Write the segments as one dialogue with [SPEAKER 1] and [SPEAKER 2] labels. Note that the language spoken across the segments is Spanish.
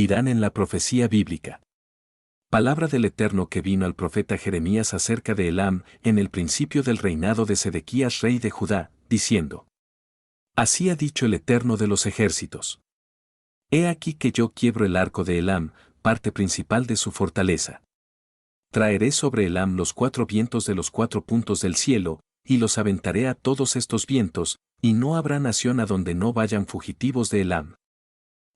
[SPEAKER 1] Irán en la profecía bíblica. Palabra del Eterno que vino al profeta Jeremías acerca de Elam en el principio del reinado de Sedequías rey de Judá, diciendo: Así ha dicho el Eterno de los ejércitos. He aquí que yo quiebro el arco de Elam, parte principal de su fortaleza. Traeré sobre Elam los 4 vientos de los 4 puntos del cielo, y los aventaré a todos estos vientos, y no habrá nación a donde no vayan fugitivos de Elam.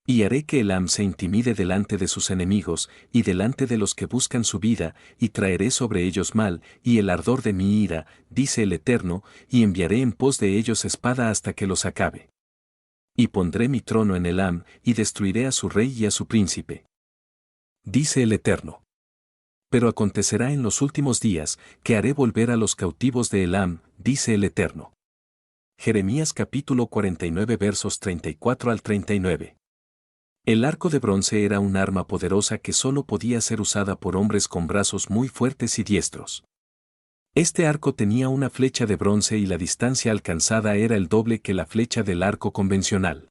[SPEAKER 1] Y haré que Elam se intimide delante de sus enemigos, y delante de los que buscan su vida, y traeré sobre ellos mal, y el ardor de mi ira, dice el Eterno, y enviaré en pos de ellos espada hasta que los acabe. Y pondré mi trono en Elam, y destruiré a su rey y a su príncipe. Dice el Eterno. Pero acontecerá en los últimos días, que haré volver a los cautivos de Elam, dice el Eterno. Jeremías capítulo 49 versos 34 al 39. El arco de bronce era un arma poderosa que solo podía ser usada por hombres con brazos muy fuertes y diestros. Este arco tenía una flecha de bronce y la distancia alcanzada era el doble que la flecha del arco convencional.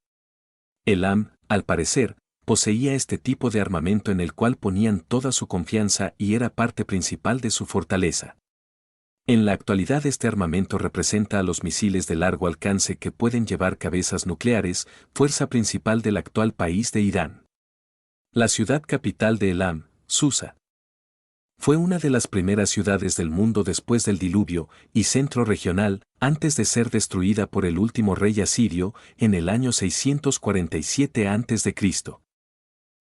[SPEAKER 1] Elam, al parecer, poseía este tipo de armamento en el cual ponían toda su confianza y era parte principal de su fortaleza. En la actualidad este armamento representa a los misiles de largo alcance que pueden llevar cabezas nucleares, fuerza principal del actual país de Irán. La ciudad capital de Elam, Susa, fue una de las primeras ciudades del mundo después del diluvio y centro regional, antes de ser destruida por el último rey asirio en el año 647 a.C.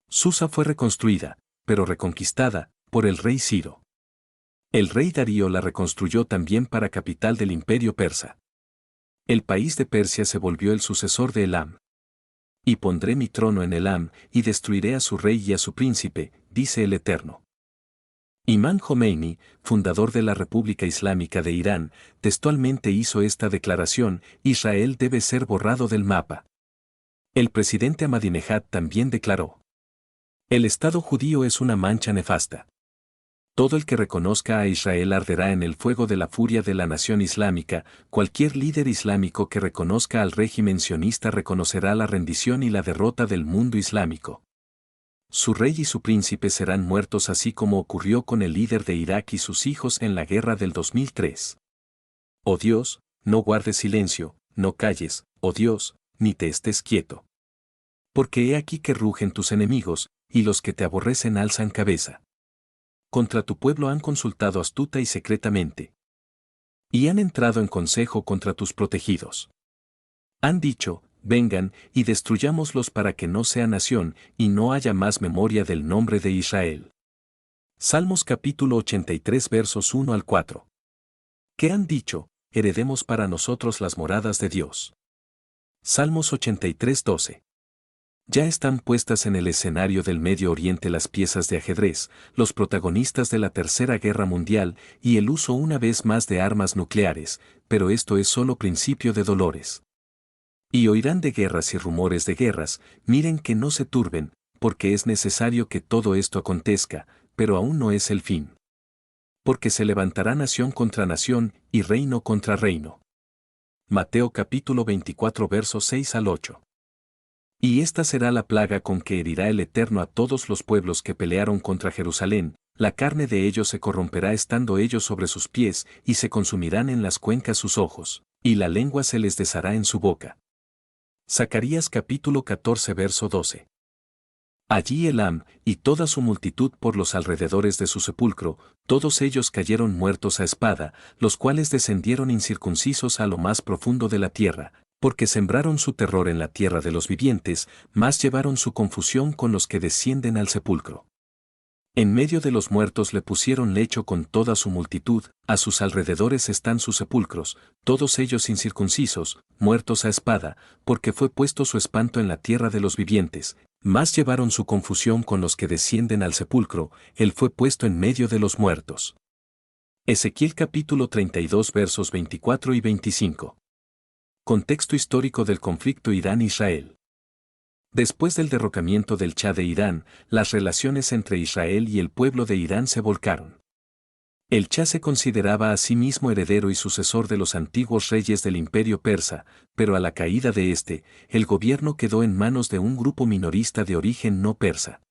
[SPEAKER 1] Susa fue reconstruida, pero reconquistada, por el rey Ciro. El rey Darío la reconstruyó también para capital del imperio persa. El país de Persia se volvió el sucesor de Elam. Y pondré mi trono en Elam, y destruiré a su rey y a su príncipe, dice el Eterno. Imam Jomeini, fundador de la República Islámica de Irán, textualmente hizo esta declaración: Israel debe ser borrado del mapa. El presidente Ahmadinejad también declaró: el Estado judío es una mancha nefasta. Todo el que reconozca a Israel arderá en el fuego de la furia de la nación islámica. Cualquier líder islámico que reconozca al régimen sionista reconocerá la rendición y la derrota del mundo islámico. Su rey y su príncipe serán muertos, así como ocurrió con el líder de Irak y sus hijos en la guerra del 2003. Oh Dios, no guardes silencio, no calles, oh Dios, ni te estés quieto. Porque he aquí que rugen tus enemigos, y los que te aborrecen alzan cabeza. Contra tu pueblo han consultado astuta y secretamente. Y han entrado en consejo contra tus protegidos. Han dicho: vengan, y destruyámoslos para que no sea nación, y no haya más memoria del nombre de Israel. Salmos capítulo 83 versos 1 al 4. ¿Qué han dicho? Heredemos para nosotros las moradas de Dios. Salmos 83 12. Ya están puestas en el escenario del Medio Oriente las piezas de ajedrez, los protagonistas de la Tercera Guerra Mundial y el uso una vez más de armas nucleares, pero esto es solo principio de dolores. Y oirán de guerras y rumores de guerras, miren que no se turben, porque es necesario que todo esto acontezca, pero aún no es el fin. Porque se levantará nación contra nación y reino contra reino. Mateo capítulo 24 versos 6 al 8. Y esta será la plaga con que herirá el Eterno a todos los pueblos que pelearon contra Jerusalén: la carne de ellos se corromperá estando ellos sobre sus pies, y se consumirán en las cuencas sus ojos, y la lengua se les deshará en su boca. Zacarías capítulo 14 verso 12. Allí Elam, y toda su multitud por los alrededores de su sepulcro, todos ellos cayeron muertos a espada, los cuales descendieron incircuncisos a lo más profundo de la tierra, porque sembraron su terror en la tierra de los vivientes, mas llevaron su confusión con los que descienden al sepulcro. En medio de los muertos le pusieron lecho con toda su multitud, a sus alrededores están sus sepulcros, todos ellos incircuncisos, muertos a espada, porque fue puesto su espanto en la tierra de los vivientes, mas llevaron su confusión con los que descienden al sepulcro, él fue puesto en medio de los muertos. Ezequiel capítulo 32 versos 24 y 25. Contexto histórico del conflicto Irán-Israel. Después del derrocamiento del Shah de Irán, las relaciones entre Israel y el pueblo de Irán se volcaron. El Shah se consideraba a sí mismo heredero y sucesor de los antiguos reyes del imperio persa, pero a la caída de este, el gobierno quedó en manos de un grupo minorista de origen no persa.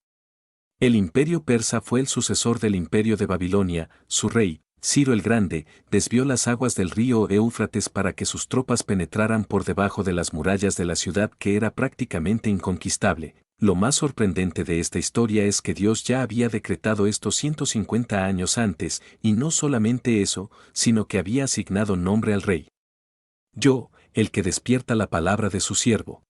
[SPEAKER 1] El imperio persa fue el sucesor del imperio de Babilonia. Su rey, Ciro el Grande, desvió las aguas del río Éufrates para que sus tropas penetraran por debajo de las murallas de la ciudad, que era prácticamente inconquistable. Lo más sorprendente de esta historia es que Dios ya había decretado esto 150 años antes, y no solamente eso, sino que había asignado nombre al rey. Yo, el que despierta la palabra de su siervo,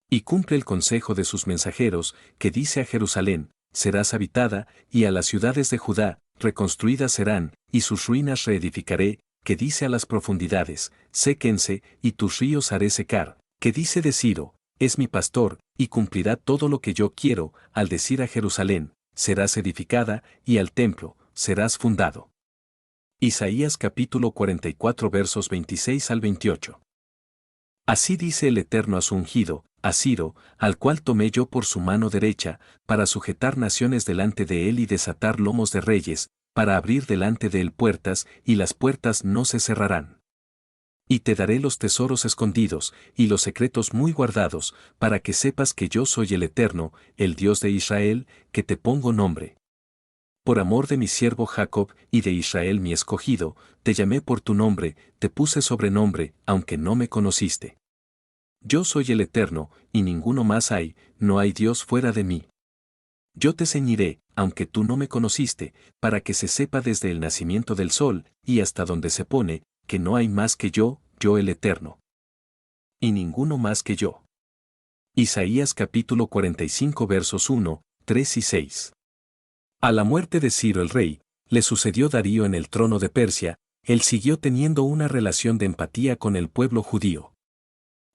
[SPEAKER 1] y cumple el consejo de sus mensajeros, que dice a Jerusalén, serás habitada, y a las ciudades de Judá, reconstruidas serán, y sus ruinas reedificaré, que dice a las profundidades, séquense, y tus ríos haré secar, que dice de Ciro, es mi pastor, y cumplirá todo lo que yo quiero, al decir a Jerusalén, serás edificada, y al templo, serás fundado. Isaías capítulo 44 versos 26 al 28. Así dice el Eterno a su ungido, a Ciro, al cual tomé yo por su mano derecha, para sujetar naciones delante de él y desatar lomos de reyes, para abrir delante de él puertas, y las puertas no se cerrarán. Y te daré los tesoros escondidos, y los secretos muy guardados, para que sepas que yo soy el Eterno, el Dios de Israel, que te pongo nombre. Por amor de mi siervo Jacob y de Israel mi escogido, te llamé por tu nombre, te puse sobrenombre, aunque no me conociste. Yo soy el Eterno, y ninguno más hay, no hay Dios fuera de mí. Yo te ceñiré, aunque tú no me conociste, para que se sepa desde el nacimiento del sol, y hasta donde se pone, que no hay más que yo el Eterno. Y ninguno más que yo. Isaías capítulo 45 versos 1, 3 y 6. A la muerte de Ciro el rey, le sucedió Darío en el trono de Persia. Él siguió teniendo una relación de empatía con el pueblo judío.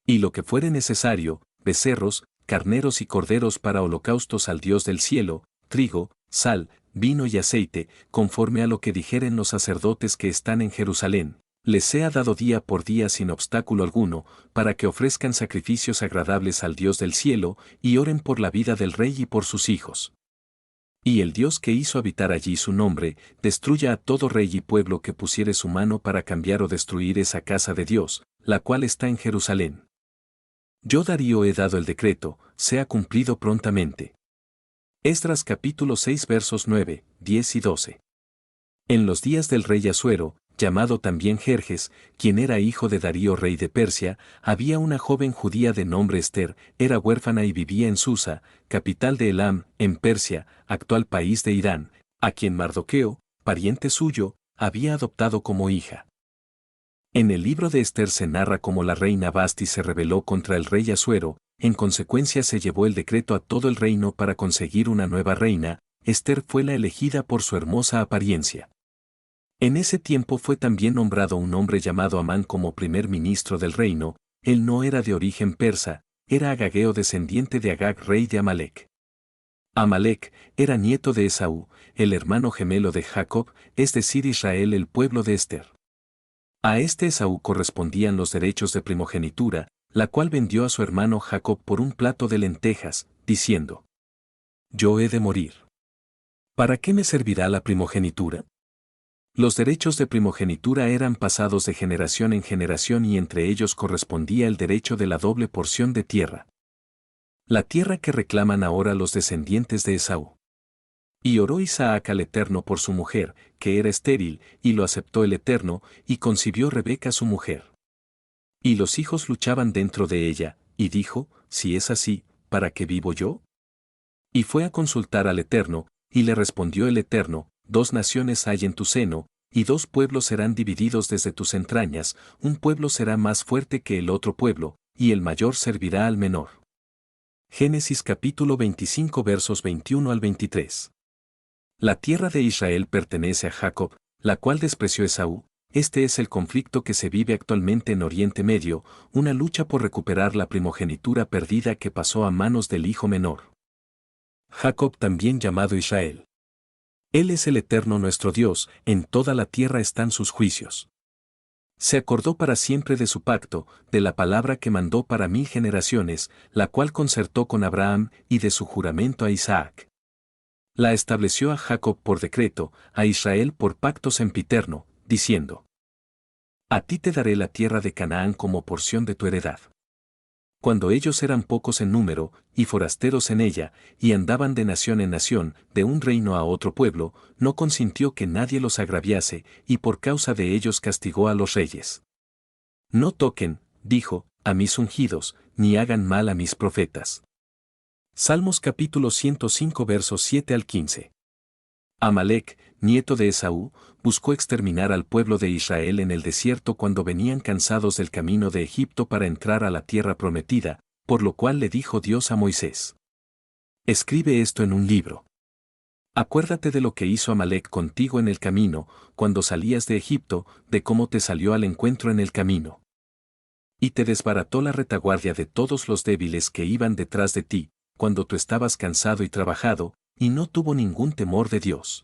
[SPEAKER 1] Y lo que fuere necesario, becerros, carneros y corderos para holocaustos al Dios del cielo, trigo, sal, vino y aceite, conforme a lo que dijeren los sacerdotes que están en Jerusalén, les sea dado día por día sin obstáculo alguno, para que ofrezcan sacrificios agradables al Dios del cielo, y oren por la vida del rey y por sus hijos. Y el Dios que hizo habitar allí su nombre, destruya a todo rey y pueblo que pusiere su mano para cambiar o destruir esa casa de Dios, la cual está en Jerusalén. Yo Darío he dado el decreto, sea cumplido prontamente. Esdras capítulo 6 versos 9, 10 y 12. En los días del rey Asuero, llamado también Jerjes, quien era hijo de Darío rey de Persia, había una joven judía de nombre Ester, era huérfana y vivía en Susa, capital de Elam, en Persia, actual país de Irán, a quien Mardoqueo, pariente suyo, había adoptado como hija. En el libro de Ester se narra cómo la reina Basti se rebeló contra el rey Asuero, en consecuencia se llevó el decreto a todo el reino para conseguir una nueva reina. Ester fue la elegida por su hermosa apariencia. En ese tiempo fue también nombrado un hombre llamado Amán como primer ministro del reino. Él no era de origen persa, era agageo descendiente de Agag rey de Amalek. Amalek era nieto de Esaú, el hermano gemelo de Jacob, es decir Israel el pueblo de Ester. A este Esaú correspondían los derechos de primogenitura, la cual vendió a su hermano Jacob por un plato de lentejas, diciendo: Yo he de morir. ¿Para qué me servirá la primogenitura? Los derechos de primogenitura eran pasados de generación en generación y entre ellos correspondía el derecho de la doble porción de tierra. La tierra que reclaman ahora los descendientes de Esaú. Y oró Isaac al Eterno por su mujer, que era estéril, y lo aceptó el Eterno, y concibió Rebeca su mujer. Y los hijos luchaban dentro de ella, y dijo: Si es así, ¿para qué vivo yo? Y fue a consultar al Eterno, y le respondió el Eterno: 2 naciones hay en tu seno, y 2 pueblos serán divididos desde tus entrañas, un pueblo será más fuerte que el otro pueblo, y el mayor servirá al menor. Génesis capítulo 25 versos 21 al 23. La tierra de Israel pertenece a Jacob, la cual despreció Esaú. Este es el conflicto que se vive actualmente en Oriente Medio, una lucha por recuperar la primogenitura perdida que pasó a manos del hijo menor. Jacob también llamado Israel. Él es el Eterno nuestro Dios, en toda la tierra están sus juicios. Se acordó para siempre de su pacto, de la palabra que mandó para 1000 generaciones, la cual concertó con Abraham, y de su juramento a Isaac. La estableció a Jacob por decreto, a Israel por pacto sempiterno, diciendo: A ti te daré la tierra de Canaán como porción de tu heredad. Cuando ellos eran pocos en número, y forasteros en ella, y andaban de nación en nación, de un reino a otro pueblo, no consintió que nadie los agraviase, y por causa de ellos castigó a los reyes. No toquen, dijo, a mis ungidos, ni hagan mal a mis profetas. Salmos capítulo 105 versos 7 al 15. Amalec, nieto de Esaú, buscó exterminar al pueblo de Israel en el desierto cuando venían cansados del camino de Egipto para entrar a la tierra prometida, por lo cual le dijo Dios a Moisés: escribe esto en un libro. Acuérdate de lo que hizo Amalec contigo en el camino, cuando salías de Egipto, de cómo te salió al encuentro en el camino. Y te desbarató la retaguardia de todos los débiles que iban detrás de ti, cuando tú estabas cansado y trabajado, y no tuvo ningún temor de Dios.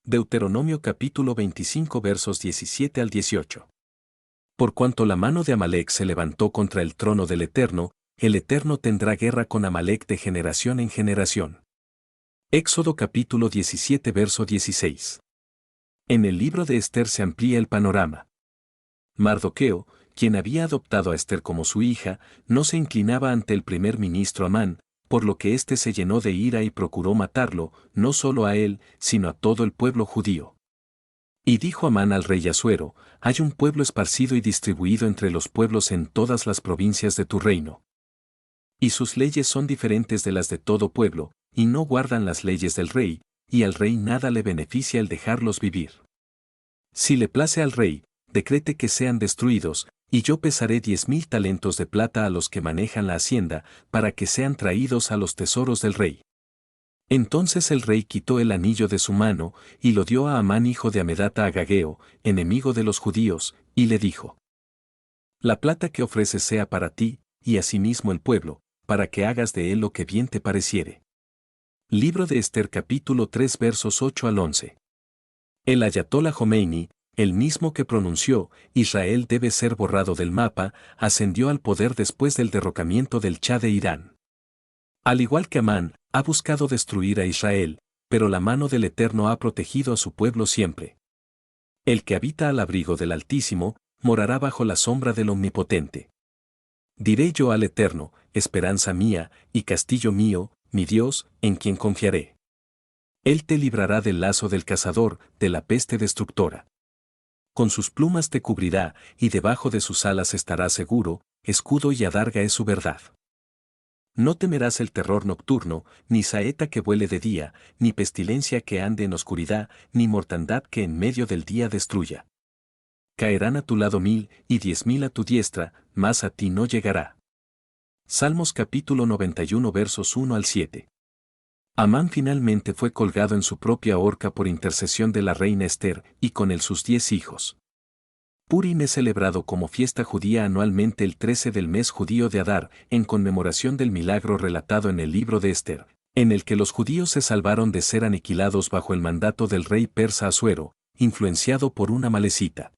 [SPEAKER 1] Deuteronomio capítulo 25 versos 17 al 18. Por cuanto la mano de Amalec se levantó contra el trono del Eterno, el Eterno tendrá guerra con Amalec de generación en generación. Éxodo capítulo 17 verso 16. En el libro de Esther se amplía el panorama. Mardoqueo, quien había adoptado a Esther como su hija, no se inclinaba ante el primer ministro Amán, por lo que éste se llenó de ira y procuró matarlo, no solo a él, sino a todo el pueblo judío. Y dijo Amán al rey Asuero: hay un pueblo esparcido y distribuido entre los pueblos en todas las provincias de tu reino. Y sus leyes son diferentes de las de todo pueblo, y no guardan las leyes del rey, y al rey nada le beneficia el dejarlos vivir. Si le place al rey, decrete que sean destruidos, y yo pesaré 10,000 talentos de plata a los que manejan la hacienda, para que sean traídos a los tesoros del rey. Entonces el rey quitó el anillo de su mano, y lo dio a Amán hijo de Amedata Agageo, enemigo de los judíos, y le dijo: la plata que ofreces sea para ti, y asimismo el pueblo, para que hagas de él lo que bien te pareciere. Libro de Esther capítulo 3 versos 8 al 11. El ayatolá Jomeini, el mismo que pronunció Israel debe ser borrado del mapa, ascendió al poder después del derrocamiento del Shah de Irán. Al igual que Amán, ha buscado destruir a Israel, pero la mano del Eterno ha protegido a su pueblo siempre. El que habita al abrigo del Altísimo, morará bajo la sombra del Omnipotente. Diré yo al Eterno: esperanza mía, y castillo mío, mi Dios, en quien confiaré. Él te librará del lazo del cazador, de la peste destructora. Con sus plumas te cubrirá, y debajo de sus alas estarás seguro, escudo y adarga es su verdad. No temerás el terror nocturno, ni saeta que vuele de día, ni pestilencia que ande en oscuridad, ni mortandad que en medio del día destruya. Caerán a tu lado 1000, y 10,000 a tu diestra, mas a ti no llegará. Salmos capítulo 91 versos 1 al 7. Amán finalmente fue colgado en su propia horca por intercesión de la reina Esther, y con él sus 10 hijos. Purim es celebrado como fiesta judía anualmente el 13 del mes judío de Adar, en conmemoración del milagro relatado en el libro de Esther, en el que los judíos se salvaron de ser aniquilados bajo el mandato del rey persa Asuero, influenciado por una amalecita.